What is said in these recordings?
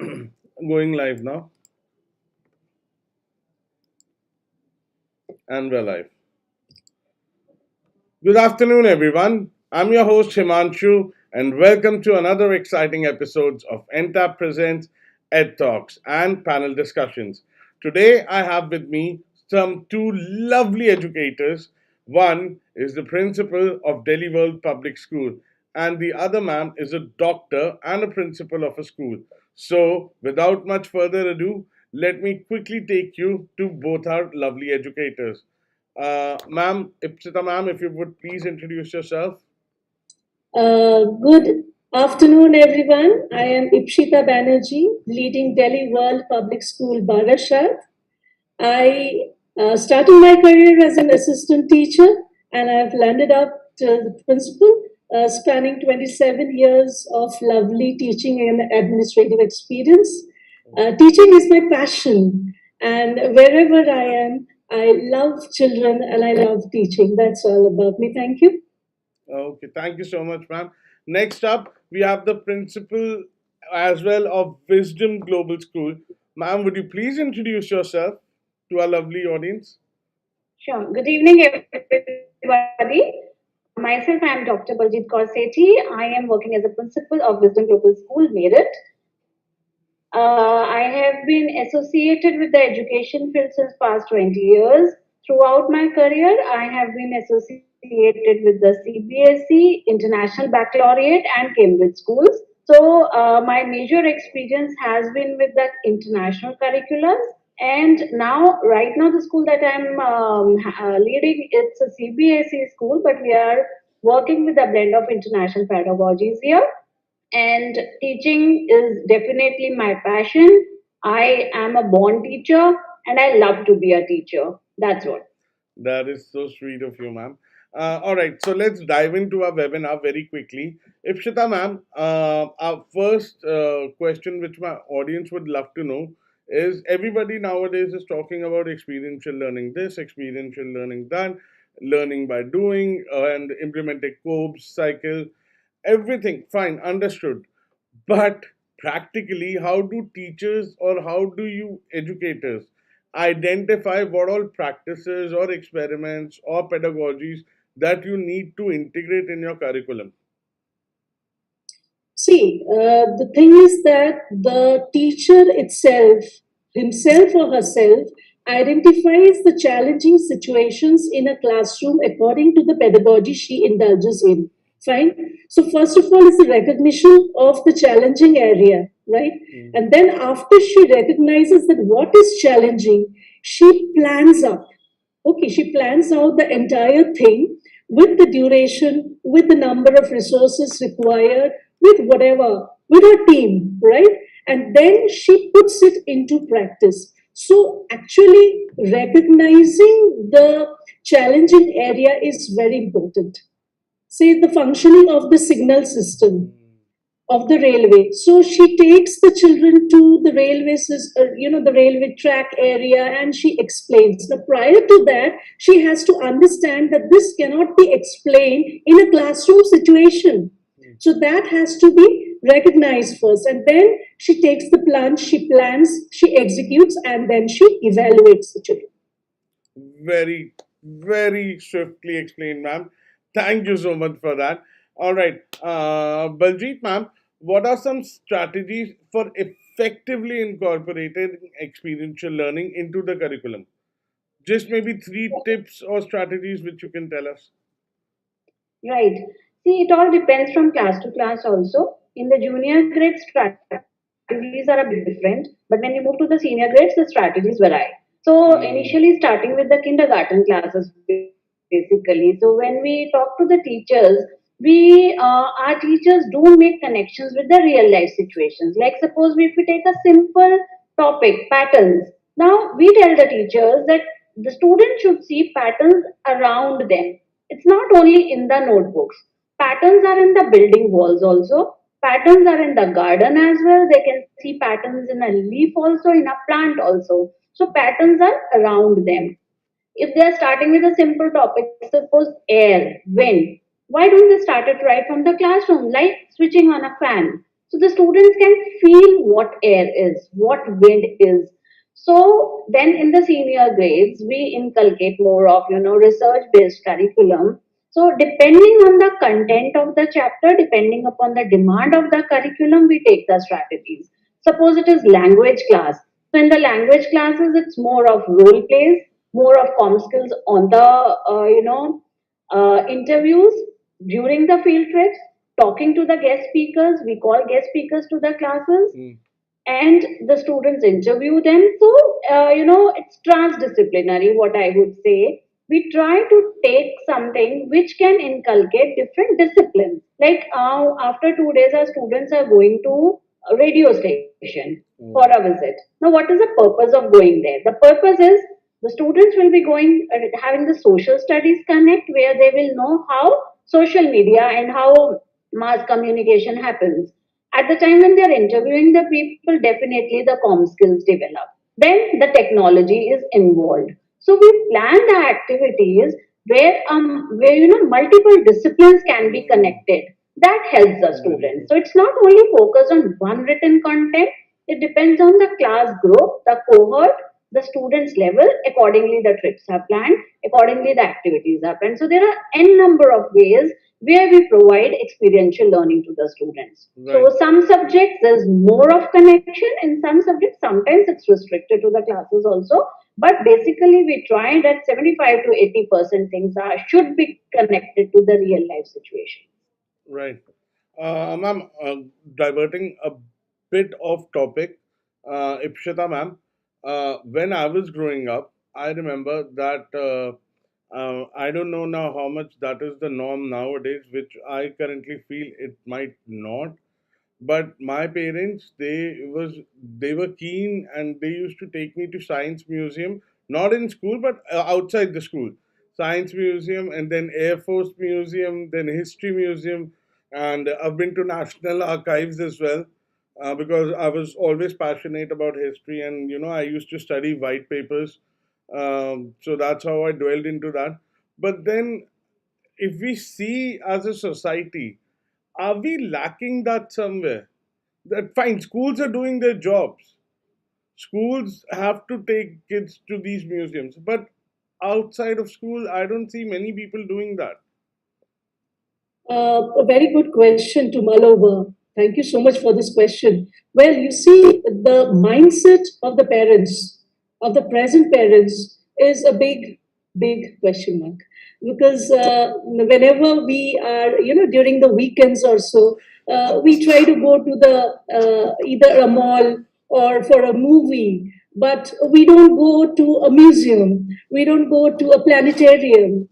Going live now, and we're live. Good afternoon, everyone. I'm your host Himanshu, and welcome to another exciting episode of NTAP Presents Ed Talks and panel discussions. Today, I have with me some two lovely educators. One is the principal of Delhi World Public School, and the other ma'am is a doctor and a principal of a school. So, without much further ado, let me quickly take you to both our lovely educators. Ma'am, Ipsita ma'am, if you would please introduce yourself. Good afternoon, everyone. I am Ipshita Banerjee, leading Delhi World Public School, Barashat. I started my career as an assistant teacher, and I've landed up to the principal, spanning 27 years of lovely teaching and administrative experience. Teaching is my passion, and wherever I am, I love children and I love teaching. That's all about me. Thank you. Okay, thank you so much, ma'am. Next up, we have the principal as well of Wisdom Global School. Ma'am, would you please introduce yourself to our lovely audience? Sure. Good evening, everybody. Myself, I am Dr. Baljit Kaur Sethi. I am working as a principal of Wisdom Global School, Meerut. I have been associated with the education field since past 20 years. Throughout my career, I have been associated with the CBSE, International Baccalaureate, and Cambridge schools. So, my major experience has been with the international curriculums. And now, right now, the school that I'm leading, it's a CBSE school, but we are working with a blend of international pedagogies here, and teaching is definitely my passion. I am a born teacher and I love to be a teacher. That's what. That is so sweet of you, ma'am. All right, so let's dive into our webinar very quickly. Ipshita, ma'am, our first question, which my audience would love to know, is everybody nowadays is talking about experiential learning this, experiential learning that, learning by doing, and implementing COBES cycle, everything fine, understood. But practically, how do teachers or how do you educators identify what all practices or experiments or pedagogies that you need to integrate in your curriculum? See, the thing is that the teacher itself, himself or herself, identifies the challenging situations in a classroom according to the pedagogy she indulges in. Fine. So, first of all, is the recognition of the challenging area, right? And then, after she recognizes that what is challenging, she plans up. Okay, she plans out the entire thing with the duration, with the number of resources required, with whatever, with her team, right? And then she puts it into practice. So, actually, recognizing the challenging area is very important. Say the functioning of the signal system of the railway. So she takes the children to the the railway track area, and she explains. Now, prior to that, she has to understand that this cannot be explained in a classroom situation. So that has to be recognized first, and then she takes the plunge, she plans, she executes, and then she evaluates the children. Very, very swiftly explained, ma'am. Thank you so much for that. All right, Baljeet, ma'am, what are some strategies for effectively incorporating experiential learning into the curriculum? Just maybe three tips or strategies which you can tell us. Right. See, it all depends from class to class also. In the junior grade, strategies are a bit different, but when you move to the senior grades, the strategies vary. So, initially, starting with the kindergarten classes, basically. So, when we talk to the teachers, our teachers do make connections with the real life situations. Like, suppose if we take a simple topic, patterns. Now, we tell the teachers that the student should see patterns around them. It's not only in the notebooks. Patterns are in the building walls also. Patterns are in the garden as well. They can see patterns in a leaf also, in a plant also. So patterns are around them. If they are starting with a simple topic, suppose air, wind, why don't they start it right from the classroom, like switching on a fan? So the students can feel what air is, what wind is. So then in the senior grades, we inculcate more of, research-based curriculum. So depending on the content of the chapter, depending upon the demand of the curriculum, we take the strategies. Suppose it is language class. So in the language classes, it's more of role plays, more of com skills on the, interviews during the field trips, talking to the guest speakers. We call guest speakers to the classes Mm. and the students interview them. So, it's transdisciplinary, what I would say. We try to take something which can inculcate different disciplines. Like after 2 days, our students are going to a radio station for a Mm. visit. Now, what is the purpose of going there? The purpose is the students will be going, having the social studies connect, where they will know how social media and how mass communication happens. At the time when they are interviewing the people, definitely the com skills develop. Then the technology is involved. So we plan the activities where multiple disciplines can be Mm. connected. That helps the Very students. good. So it's not only focused on one written content, it depends on the class group, the cohort, the students' level. Accordingly, the trips are planned, accordingly, the activities are planned. So there are n number of ways where we provide experiential learning to the students. So Right. some subjects there's more of connection, in some subjects sometimes it's restricted to the classes also. But basically, we try that 75 to 80% things are should be connected to the real life situation. Right. Ma'am, diverting a bit off topic, Ipshita ma'am, when I was growing up, I remember that I don't know now how much that is the norm nowadays, which I currently feel it might not. But my parents, they were keen and they used to take me to science museum, not in school but outside the school. Science museum, and then Air Force museum, then history museum, and I've been to national archives as well, because I was always passionate about history, and I used to study white papers. So that's how I dwelled into that. But then, if we see as a society, are we lacking that somewhere? That fine, schools are doing their jobs. Schools have to take kids to these museums, but outside of school, I don't see many people doing that. A very good question to mull over. Thank you so much for this question. Well, you see, the mindset of the parents, of the present parents, is a big, big question mark. Because whenever we are, during the weekends or so, we try to go to the either a mall or for a movie, but we don't go to a museum, we don't go to a planetarium,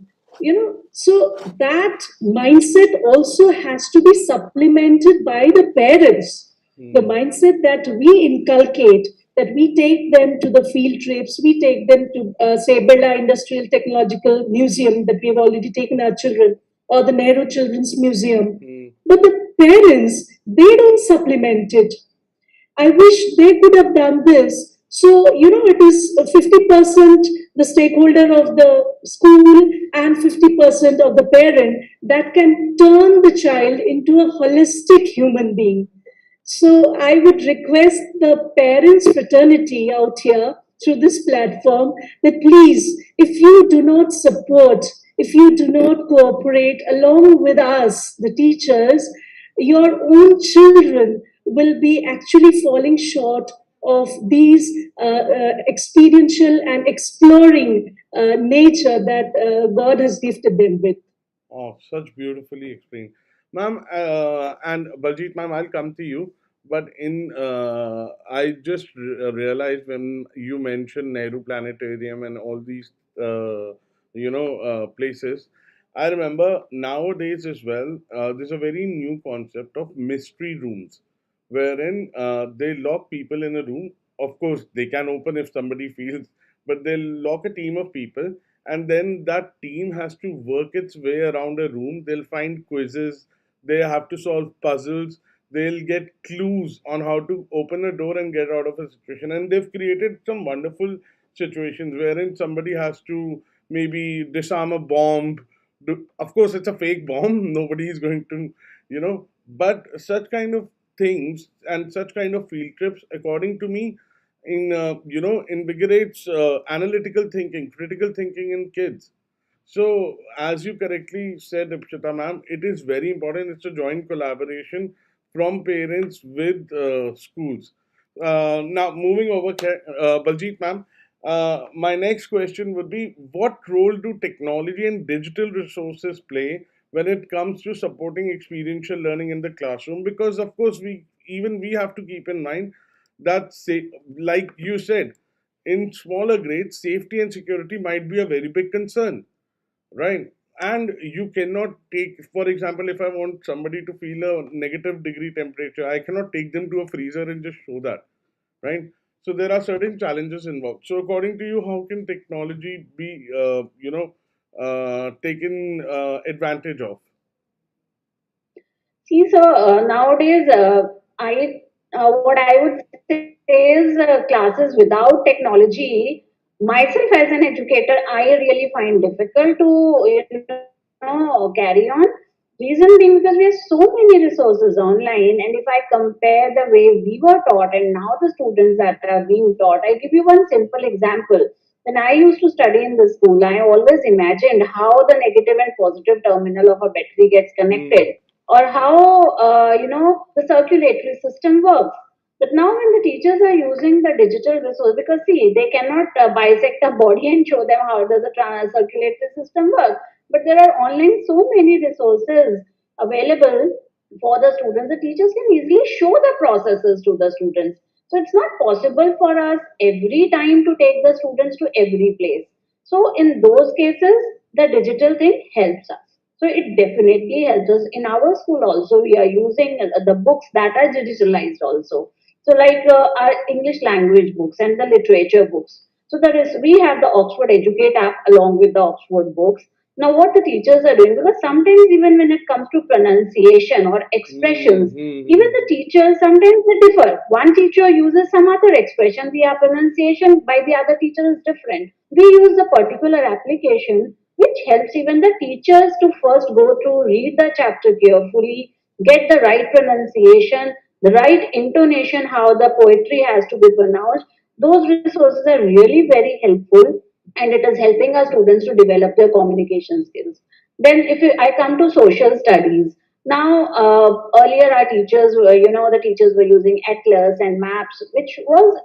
so that mindset also has to be supplemented by the parents. The Hmm. mindset that we inculcate, that we take them to the field trips, we take them to say Birla Industrial Technological Museum that we've already taken our children, or the Nehru Children's Museum, Hmm. but the parents, they don't supplement it. I wish they could have done this. So, it is 50% the stakeholder of the school and 50% of the parent that can turn the child into a holistic human being. So, I would request the parents' fraternity out here through this platform that please, if you do not support, if you do not cooperate along with us, the teachers, your own children will be actually falling short of these experiential and exploring nature that God has gifted them with. Oh, such beautifully explained. Ma'am, and Baljeet ma'am, I'll come to you. But I just realized when you mentioned Nehru Planetarium and all these, places, I remember nowadays as well, there's a very new concept of mystery rooms, wherein they lock people in a room. Of course, they can open if somebody feels, but they'll lock a team of people, and then that team has to work its way around a room. They'll find quizzes, they have to solve puzzles, they'll get clues on how to open a door and get out of a situation. And they've created some wonderful situations wherein somebody has to maybe disarm a bomb. Of course, it's a fake bomb, nobody is going to, but such kind of things and such kind of field trips, according to me, invigorates analytical thinking, critical thinking in kids. So, as you correctly said, Ipshita ma'am, it is very important. It's a joint collaboration from parents with schools. Now, moving over, Baljeet ma'am, my next question would be: what role do technology and digital resources play when it comes to supporting experiential learning in the classroom? Because, of course, we have to keep in mind that, say, like you said, in smaller grades, safety and security might be a very big concern, right? And you cannot take, for example, if I want somebody to feel a negative degree temperature, I cannot take them to a freezer and just show that, right? So there are certain challenges involved. So according to you, how can technology be taken advantage of? See, so nowadays, I what I would say is classes without technology. Myself as an educator, I really find difficult to carry on. Reason being because we have so many resources online, and if I compare the way we were taught and now the students that are being taught, I give you one simple example. When I used to study in the school, I always imagined how the negative and positive terminal of a battery gets Hmm. connected, or how the circulatory system works. But now when the teachers are using the digital resource, because see, they cannot bisect a body and show them how does the circulatory system work, but there are online so many resources available for the students. The teachers can easily show the processes to the students. So it's not possible for us every time to take the students to every place. So in those cases, the digital thing helps us. So it definitely helps us. In our school also, we are using the books that are digitalized also. So like our English language books and the literature books. So there is, we have the Oxford Educate app along with the Oxford books. Now what the teachers are doing, because sometimes even when it comes to pronunciation or Hmm. expressions, Hmm. even Hmm. the teachers sometimes they differ. One teacher uses some other expression, the pronunciation by the other teacher is different. We use a particular application which helps even the teachers to first go through, read the chapter carefully, get the right pronunciation, the right intonation, how the poetry has to be pronounced. Those resources are really very helpful, and it is helping our students to develop their communication skills. Then, I come to social studies. Now, earlier our teachers were, the teachers were using atlas and maps, which was,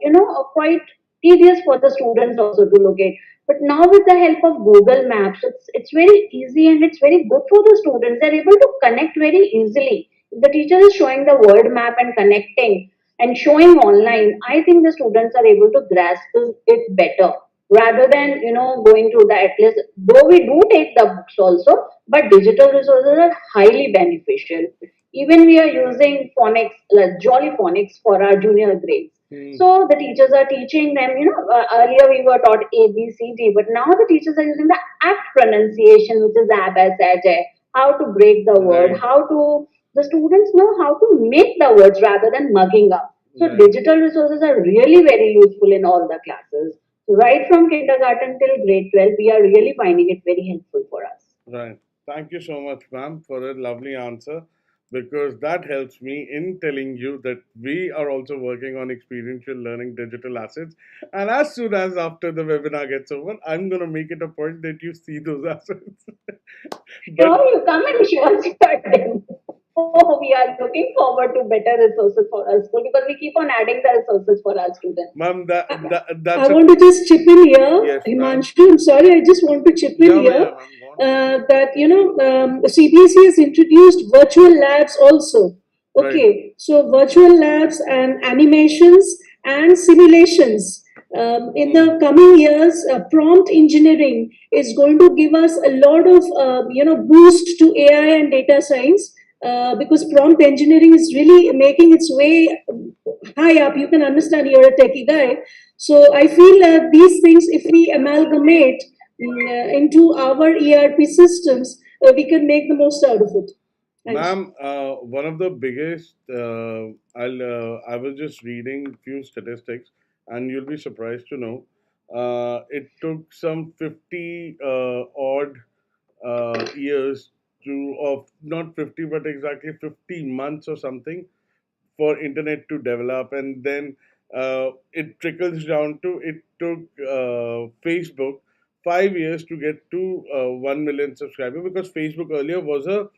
quite tedious for the students also to locate. But now with the help of Google Maps, it's very easy and it's very good for the students. They're able to connect very easily. If the teacher is showing the word map and connecting and showing online, I think the students are able to grasp it better rather than going to the atlas. Though we do take the books also, but digital resources are highly beneficial. Even we are using phonics, like Jolly Phonics for our junior grades. Hmm. So the teachers are teaching them, earlier we were taught A, B, C, D, but now the teachers are using the apt pronunciation, which is ABASAJ, how to break the word, Right. how to, the students know how to make the words rather than mugging up. So Right. digital resources are really very useful in all the classes. So right from kindergarten till grade 12, we are really finding it very helpful for us. Right. Thank you so much, ma'am, for a lovely answer, because that helps me in telling you that we are also working on experiential learning digital assets. And as soon as after the webinar gets over, I'm going to make it a point that you see those assets. But, Sure, you come and show us your demo. Oh, we are looking forward to better resources for our school because we keep on adding the resources for our students. ma'am, I that's a. want to just chip in here, Yes, ma'am. Himanshu. I'm sorry, I just want to chip in Yeah, here yeah, ma'am. Go on. that the CBSE has introduced virtual labs also. Right. Okay, so virtual labs and animations and simulations. In Hmm. the coming years, prompt engineering is going to give us a lot of boost to AI and data science because prompt engineering is really making its way high up. You can understand you're a techie guy. So I feel that these things, if we amalgamate into our ERP systems, we can make the most out of it. Thanks. Ma'am, one of the biggest, I was just reading few statistics, and you'll be surprised to know, it took some 50 odd years to, of not 50, but exactly 50 months or something for internet to develop, and then it trickles down to it took Facebook 5 years to get to 1 million subscribers, because Facebook earlier was a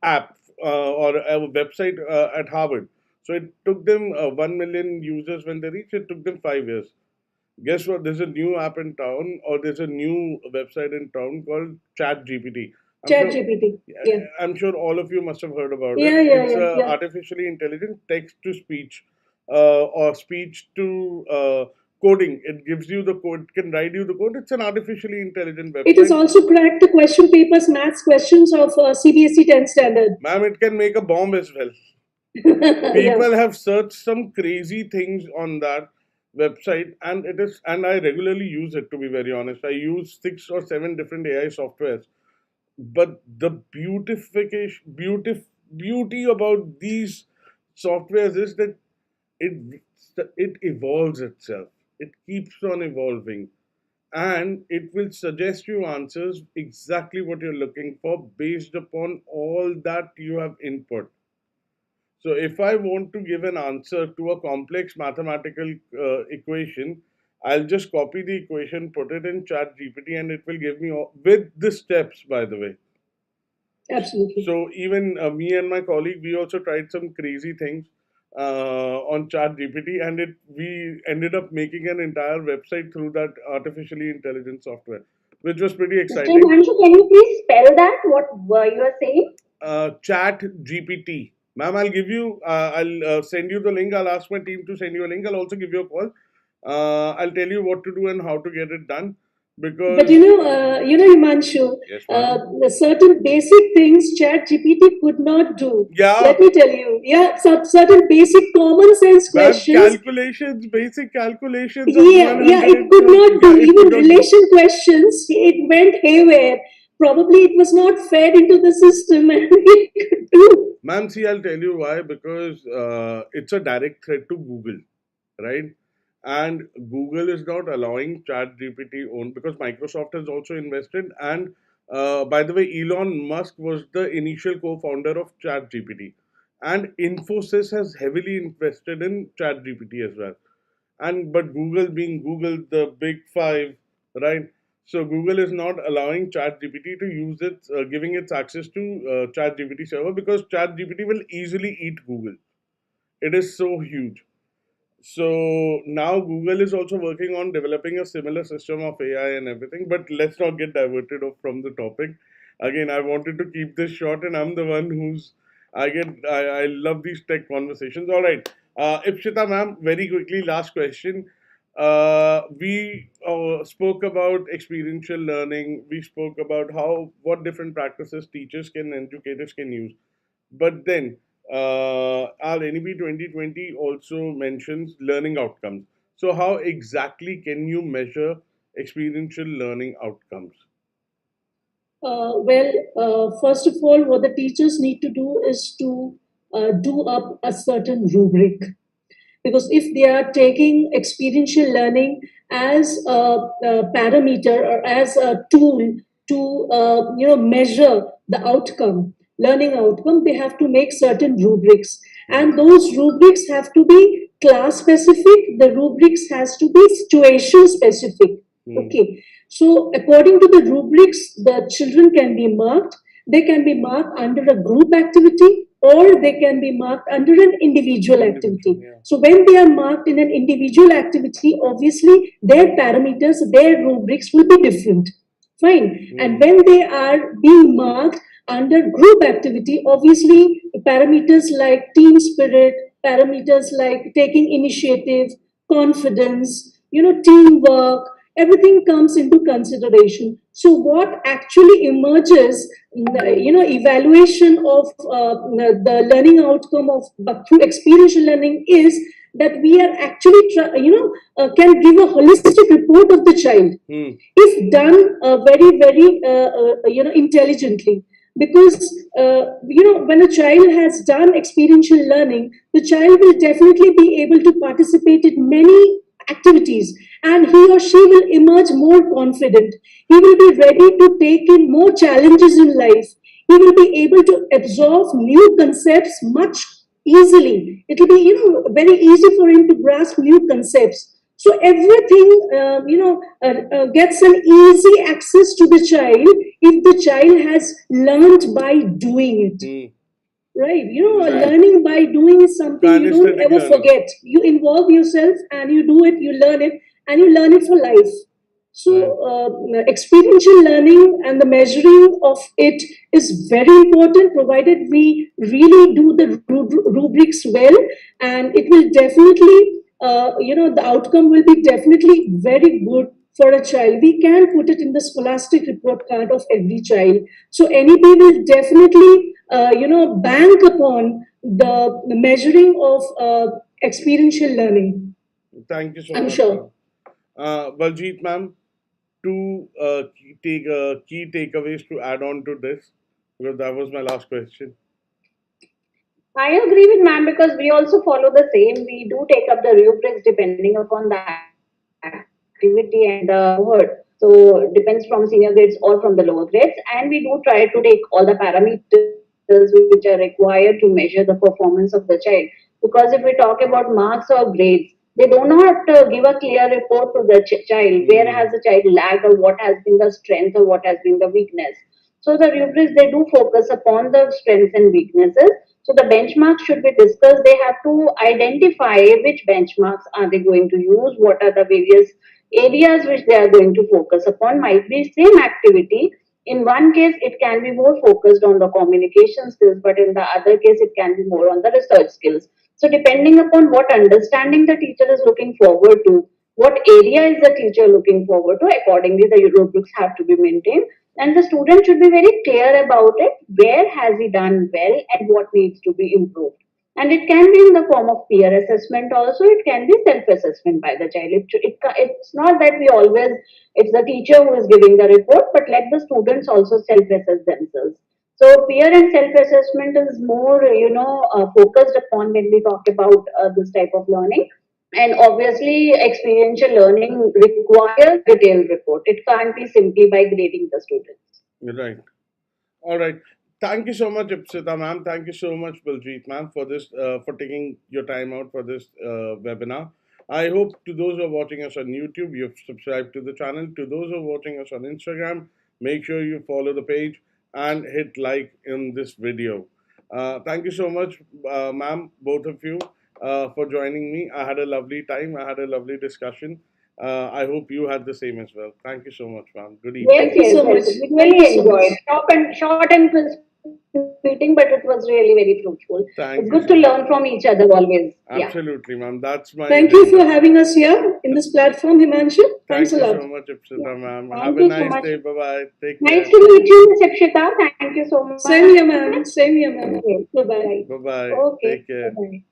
app or a website at Harvard. So it took them 1 million users when they reached. It took them 5 years. Guess what? There's a new app in town, or there's a new website in town called Chat GPT. I'm Chat sure. GPT. Yeah. I'm sure all of you must have heard about it. Yeah, yeah, It's yeah, yeah. artificially intelligent text to speech, or speech to coding. It gives you the code, it can write you the code. It's an artificially intelligent It is website. also cracked the question papers, maths questions of CBSE 10 standard. Ma'am, it can make a bomb as well. Yeah. People have searched some crazy things on that website, and I regularly use it, to be very honest. I use 6 or 7 different AI softwares, but the beauty about these softwares is that it it evolves itself. It keeps on evolving, and it will suggest you answers exactly what you're looking for based upon all that you have input. So if I want to give an answer to a complex mathematical equation, I'll just copy the equation, put it in Chat GPT, and it will give me with the steps, by the way. Absolutely. So even me and my colleague, we also tried some crazy things on Chat GPT, and it we ended up making an entire website through that artificially intelligent software, which was pretty Mr. exciting. Himanshu, can you please spell that? What you are saying? Chat GPT. Ma'am, I'll give you. I'll send you the link. I'll ask my team to send you a link. I'll also give you a call. I'll tell you what to do and how to get it done. But Because Himanshu, yes, ma'am. the certain basic things Chat GPT could not do. Yeah, Let me tell you. Yeah, certain basic common sense ma'am. questions. Calculations, basic calculations of Yeah, yeah, it could not yeah, do. it Even could not do. relation questions, it went haywire. Probably it was not fed into the system and it could do. Ma'am, see, I'll tell you why. Because it's a direct threat to Google, right? And Google is not allowing Chat GPT own, because Microsoft has also invested. And by the way, Elon Musk was the initial co-founder of Chat GPT, and Infosys has heavily invested in Chat GPT as well. And but Google, being Google, the big five, right? So Google is not allowing ChatGPT to use it, giving its access to ChatGPT server, because ChatGPT will easily eat Google. It is so huge. So now Google is also working on developing a similar system of AI and everything. But let's not get diverted off from the topic. Again, I wanted to keep this short, and I'm the one who's I love these tech conversations. All right, Ipshita ma'am, very quickly, last question. We spoke about experiential learning. We spoke about how what different practices teachers can, educators can use. But then our NEP 2020 also mentions learning outcomes. So, how exactly can you measure experiential learning outcomes? First of all, what the teachers need to do is to do up a certain rubric. Because if they are taking experiential learning as a parameter or as a tool to measure the outcome, learning outcome, they have to make certain rubrics, Hmm. and those rubrics have to be class specific. The rubrics has to be situation specific. Hmm. Okay, so according to the rubrics, the children can be marked. They can be marked under a group activity, or they can be marked under an individual Individual, activity. yeah. So when they are marked in an individual activity, obviously their parameters, their rubrics will be different. Fine. And Hmm. when they are being marked under group activity, obviously parameters like team spirit, parameters like taking initiative, confidence, teamwork, everything comes into consideration. So what actually emerges, evaluation of the learning outcome of but through experiential learning is that we are actually can give a holistic report of the child Hmm. if done very intelligently. Because when a child has done experiential learning, the child will definitely be able to participate in many activities, and he or she will emerge more confident. He will be ready to take in more challenges in life. He will be able to absorb new concepts much easily. It will be, very easy for him to grasp new concepts. So everything, gets an easy access to the child if the child has learned by doing it. Hmm. Right. Right. Learning by doing is something you don't Kinesthetic ever learning. forget. You involve yourself and you do it, you learn it, and you learn it for life. So, Right. experiential learning and the measuring of it is very important, provided we really do the rubrics well, and it will definitely, the outcome will be definitely very good for a child. We can put it in the scholastic report card of every child. So, NEP will definitely, bank upon the measuring of experiential learning. Thank you so I'm much, ma'am. sure. Baljeet, ma'am, two key takeaways to add on to this, because that was my last question. I agree with ma'am because we also follow the same. We do take up the rubrics depending upon the activity and the cohort. So depends from senior grades or from the lower grades. And we do try to take all the parameters which are required to measure the performance of the child. Because if we talk about marks or grades, they do not give a clear report to the child. Where has the Hmm. child lagged or what has been the strength or what has been the weakness. So the rubrics they do focus upon the strengths and weaknesses. So the benchmarks should be discussed. They have to identify which benchmarks are they going to use, what are the various areas which they are going to focus upon. Might be same activity. In one case, it can be more focused on the communication skills, but in the other case, it can be more on the research skills. So depending upon what understanding the teacher is looking forward to, what area is the teacher looking forward to, accordingly the rubrics have to be maintained, and the student should be very clear about it, where has he done well and what needs to be improved. And it can be in the form of peer assessment also, it can be self-assessment by the child. It's not that we always, it's the teacher who is giving the report, but let the students also self-assess themselves. So peer and self-assessment is more, focused upon when we talk about this type of learning. And obviously, experiential learning requires detailed report. It can't be simply by grading the students. Right. All right. Thank you so much, Ipsita ma'am. Thank you so much, Baljeet ma'am, for this, for taking your time out for this webinar. I hope to those who are watching us on YouTube, you've subscribed to the channel. To those who are watching us on Instagram, make sure you follow the page and hit like in this video. Thank you so much, ma'am, both of you, for joining me. I had a lovely time. I had a lovely discussion. I hope you had the same as well. Thank you so much, ma'am. Good Yes, evening. Thank you yes, so yes. much. We Thank you really so much. enjoyed short and crisp meeting, but it was really very fruitful. It's good to Thank you learn so from much. each other always. Yeah. Absolutely, ma'am. That's my Thank you for agenda. having us here in this platform, Himanshu. Thanks Thank a you lot. so much, Yeah. Ipsita, ma'am. Have Thank a you so nice much. day. Bye bye. Take Nice care. to meet you, Ms. Akshita. Thank you so much. Same here, ma'am. Same here, ma'am. Okay. Bye bye. Right. Bye bye. Okay. Take care. Bye-bye.